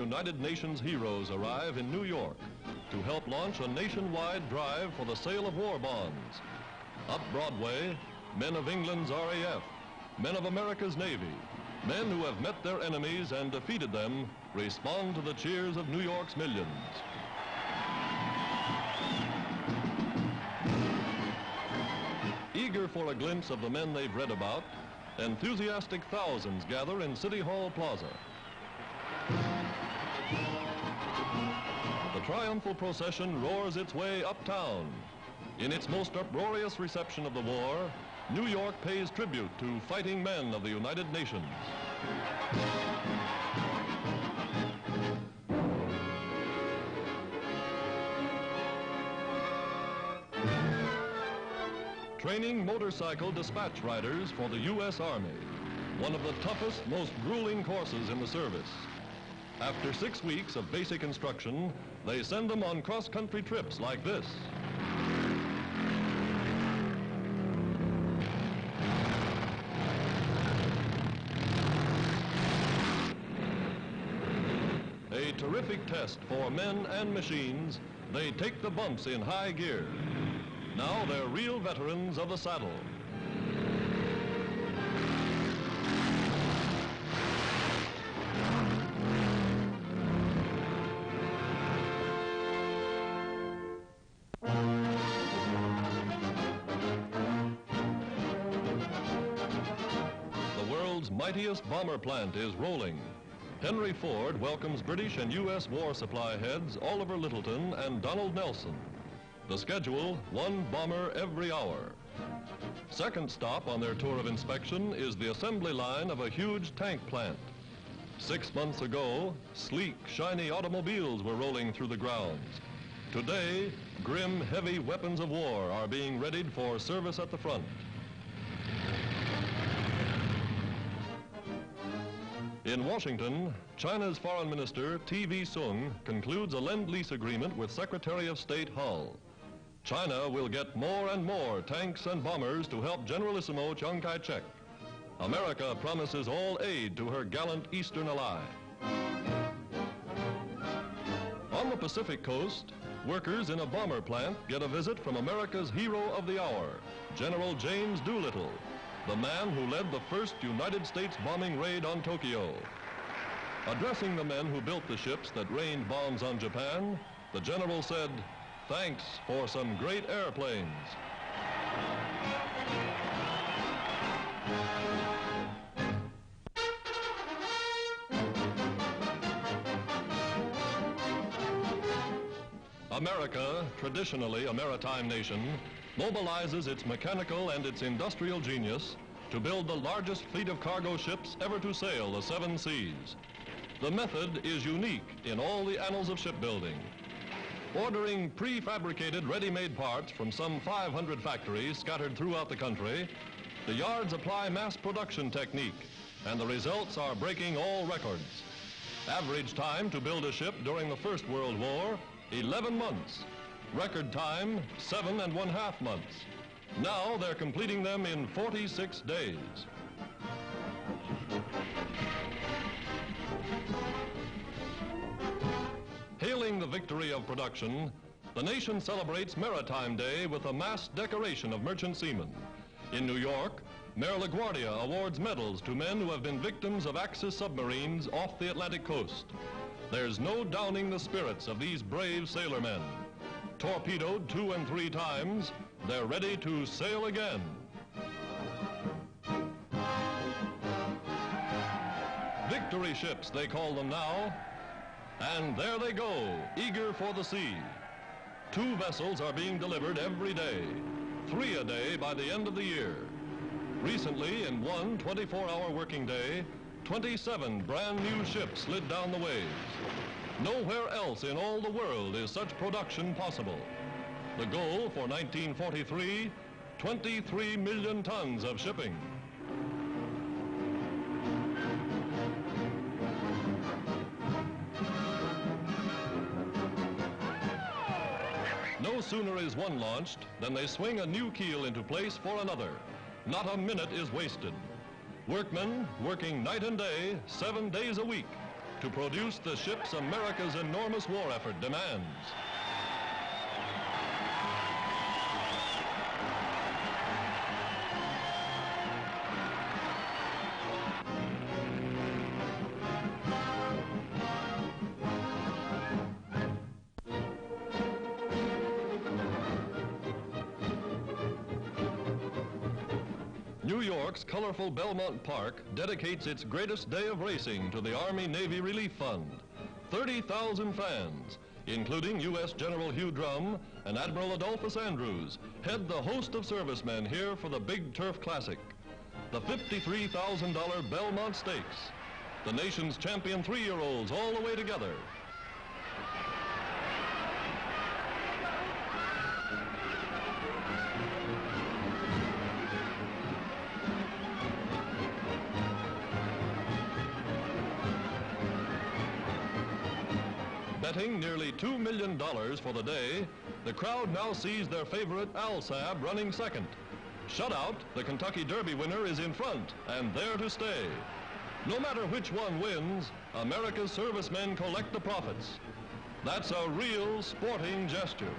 United Nations heroes arrive in New York to help launch a nationwide drive for the sale of war bonds. Up Broadway, men of England's RAF, men of America's Navy, men who have met their enemies and defeated them, respond to the cheers of New York's millions. Eager for a glimpse of the men they've read about, enthusiastic thousands gather in City Hall Plaza. The triumphal procession roars its way uptown. In its most uproarious reception of the war, New York pays tribute to fighting men of the United Nations. Training motorcycle dispatch riders for the U.S. Army, one of the toughest, most grueling courses in the service. After 6 weeks of basic instruction, they send them on cross-country trips like this. A terrific test for men and machines. They take the bumps in high gear. Now they're real veterans of the saddle. The world's mightiest bomber plant is rolling. Henry Ford welcomes British and U.S. war supply heads Oliver Littleton and Donald Nelson. The schedule, one bomber every hour. Second stop on their tour of inspection is the assembly line of a huge tank plant. 6 months ago, sleek, shiny automobiles were rolling through the grounds. Today, grim, heavy weapons of war are being readied for service at the front. In Washington, China's Foreign Minister T.V. Soong concludes a Lend-Lease agreement with Secretary of State Hull. China will get more and more tanks and bombers to help Generalissimo Chiang Kai-shek. America promises all aid to her gallant eastern ally. On the Pacific coast, workers in a bomber plant get a visit from America's hero of the hour, General James Doolittle, the man who led the first United States bombing raid on Tokyo. Addressing the men who built the ships that rained bombs on Japan, the general said, "Thanks for some great airplanes." America, traditionally a maritime nation, mobilizes its mechanical and its industrial genius to build the largest fleet of cargo ships ever to sail the 7 seas. The method is unique in all the annals of shipbuilding. Ordering prefabricated ready-made parts from some 500 factories scattered throughout the country, the yards apply mass production technique, and the results are breaking all records. Average time to build a ship during the First World War, 11 months. Record time, 7½ months. Now they're completing them in 46 days. Hailing the victory of production, the nation celebrates Maritime Day with a mass decoration of merchant seamen. In New York, Mayor LaGuardia awards medals to men who have been victims of Axis submarines off the Atlantic coast. There's no downing the spirits of these brave sailormen. Torpedoed 2 and 3 times, they're ready to sail again. Victory ships, they call them now. And there they go, eager for the sea. 2 vessels are being delivered every day, 3 a day by the end of the year. Recently, in one 24-hour working day, 27 brand new ships slid down the waves. Nowhere else in all the world is such production possible. The goal for 1943, 23 million tons of shipping. No sooner is one launched than they swing a new keel into place for another. Not a minute is wasted. Workmen working night and day, 7 days a week. to produce the ships America's enormous war effort demands. New York's colorful Belmont Park dedicates its greatest day of racing to the Army-Navy Relief Fund. 30,000 fans, including U.S. General Hugh Drum and Admiral Adolphus Andrews, head the host of servicemen here for the Big Turf Classic, the $53,000 Belmont Stakes. The nation's champion three-year-olds all the way together. Betting nearly $2 million for the day, the crowd now sees their favorite Alsab running second. Shutout, the Kentucky Derby winner, is in front and there to stay. No matter which one wins, America's servicemen collect the profits. That's a real sporting gesture.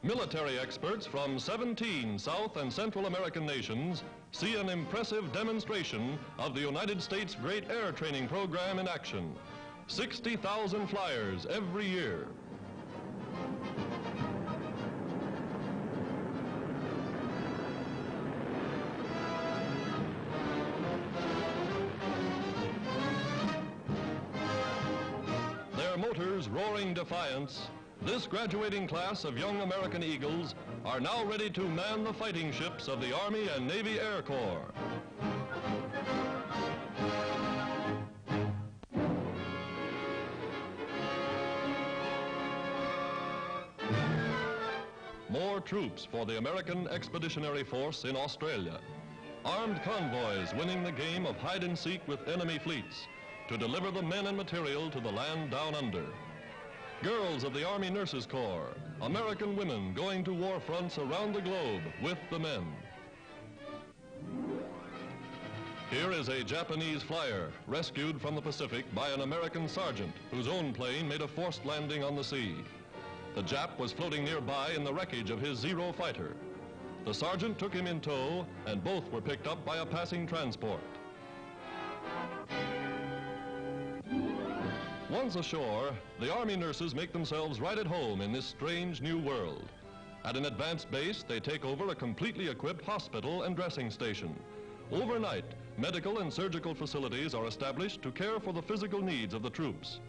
Military experts from 17 South and Central American nations see an impressive demonstration of the United States' great air training program in action. 60,000 flyers every year. Their motors roaring defiance, this graduating class of young American Eagles are now ready to man the fighting ships of the Army and Navy Air Corps. More troops for the American Expeditionary Force in Australia. Armed convoys winning the game of hide and seek with enemy fleets to deliver the men and material to the land down under. Girls of the Army Nurses Corps, American women going to war fronts around the globe with the men. Here is a Japanese flyer rescued from the Pacific by an American sergeant whose own plane made a forced landing on the sea. The Jap was floating nearby in the wreckage of his Zero fighter. The sergeant took him in tow and both were picked up by a passing transport. Once ashore, the Army nurses make themselves right at home in this strange new world. At an advanced base, they take over a completely equipped hospital and dressing station. Overnight, medical and surgical facilities are established to care for the physical needs of the troops.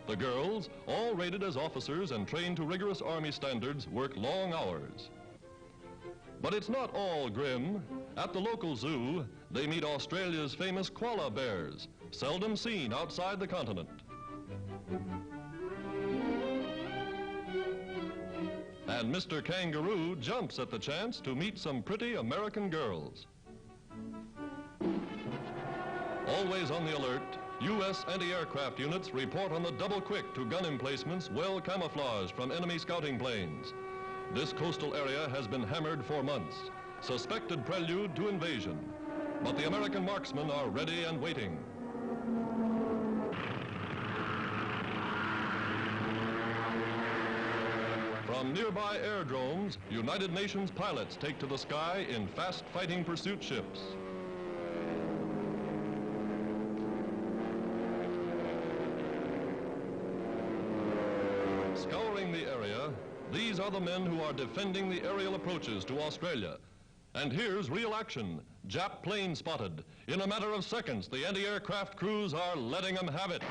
The girls, all rated as officers and trained to rigorous Army standards, work long hours. But it's not all grim. At the local zoo, they meet Australia's famous koala bears, seldom seen outside the continent. And Mr. Kangaroo jumps at the chance to meet some pretty American girls. Always on the alert, U.S. anti-aircraft units report on the double quick to gun emplacements well camouflaged from enemy scouting planes. This coastal area has been hammered for months, suspected prelude to invasion. But the American marksmen are ready and waiting. From nearby airdromes, United Nations pilots take to the sky in fast fighting pursuit ships. Scouring the area, these are the men who are defending the aerial approaches to Australia. And here's real action. Jap plane spotted. In a matter of seconds, the anti-aircraft crews are letting them have it.